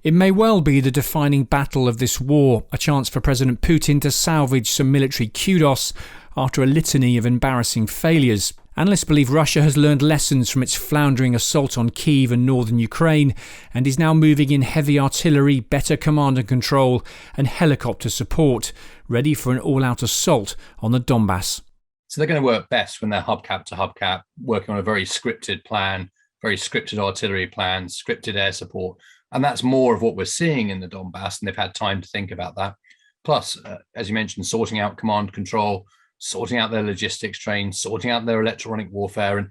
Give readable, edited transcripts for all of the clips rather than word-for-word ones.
It may well be the defining battle of this war, a chance for President Putin to salvage some military kudos after a litany of embarrassing failures. Analysts believe Russia has learned lessons from its floundering assault on Kyiv and northern Ukraine and is now moving in heavy artillery, better command and control and helicopter support, ready for an all-out assault on the Donbas. So they're going to work best when they're hubcap to hubcap, working on a very scripted plan, very scripted artillery plan, scripted air support. And that's more of what we're seeing in the Donbas, and they've had time to think about that. Plus, as you mentioned, sorting out command control, sorting out their logistics trains, sorting out their electronic warfare, and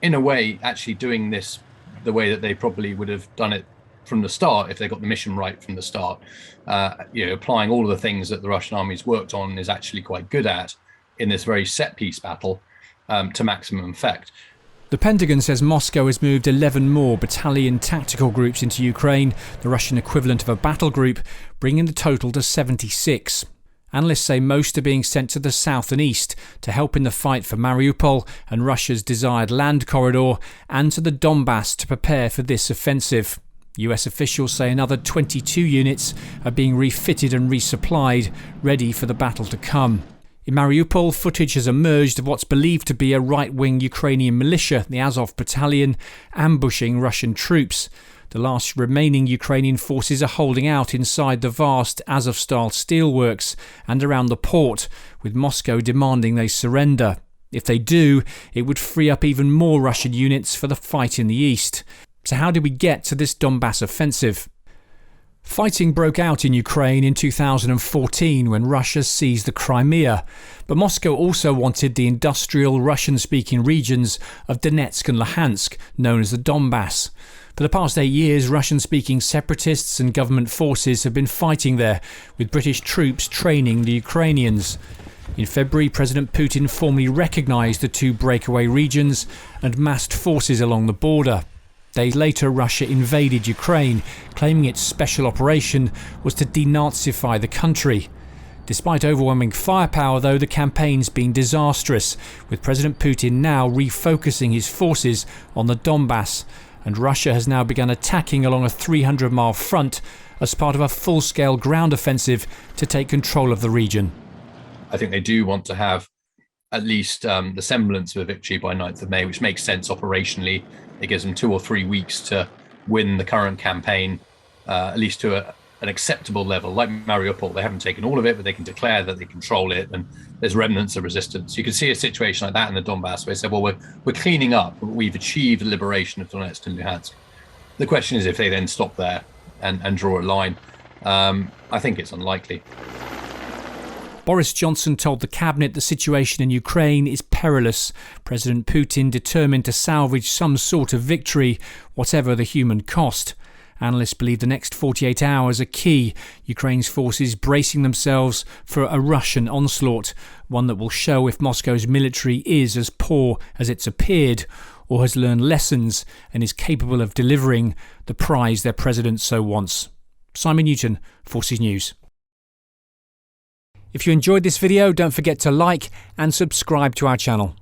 in a way, actually doing this the way that they probably would have done it from the start if they got the mission right from the start. Applying all of the things that the Russian army's worked on is actually quite good at in this very set-piece battle to maximum effect. The Pentagon says Moscow has moved 11 more battalion tactical groups into Ukraine, the Russian equivalent of a battle group, bringing the total to 76. Analysts say most are being sent to the south and east to help in the fight for Mariupol and Russia's desired land corridor, and to the Donbas to prepare for this offensive. US officials say another 22 units are being refitted and resupplied, ready for the battle to come. In Mariupol, footage has emerged of what's believed to be a right-wing Ukrainian militia, the Azov Battalion, ambushing Russian troops. The last remaining Ukrainian forces are holding out inside the vast Azov-style steelworks and around the port, with Moscow demanding they surrender. If they do, it would free up even more Russian units for the fight in the east. So how did we get to this Donbas offensive? Fighting broke out in Ukraine in 2014 when Russia seized the Crimea, but Moscow also wanted the industrial Russian-speaking regions of Donetsk and Luhansk, known as the Donbas. For the past 8 years, Russian-speaking separatists and government forces have been fighting there, with British troops training the Ukrainians. In February, President Putin formally recognised the two breakaway regions and massed forces along the border. Days later, Russia invaded Ukraine, claiming its special operation was to denazify the country. Despite overwhelming firepower, though, the campaign's been disastrous, with President Putin now refocusing his forces on the Donbas, and Russia has now begun attacking along a 300-mile front as part of a full-scale ground offensive to take control of the region. I think they do want to have at least the semblance of a victory by 9th of May, which makes sense operationally. It gives them 2 or 3 weeks to win the current campaign, at least to an acceptable level. Like Mariupol, they haven't taken all of it, but they can declare that they control it, and there's remnants of resistance. You can see a situation like that in the Donbas, where they said, well, we're cleaning up, we've achieved the liberation of Donetsk and Luhansk. The question is if they then stop there and draw a line. I think it's unlikely. Boris Johnson told the cabinet the situation in Ukraine is perilous. President Putin determined to salvage some sort of victory, whatever the human cost. Analysts believe the next 48 hours are key, Ukraine's forces bracing themselves for a Russian onslaught, one that will show if Moscow's military is as poor as it's appeared, or has learned lessons and is capable of delivering the prize their president so wants. Simon Newton, Forces News. If you enjoyed this video, don't forget to like and subscribe to our channel.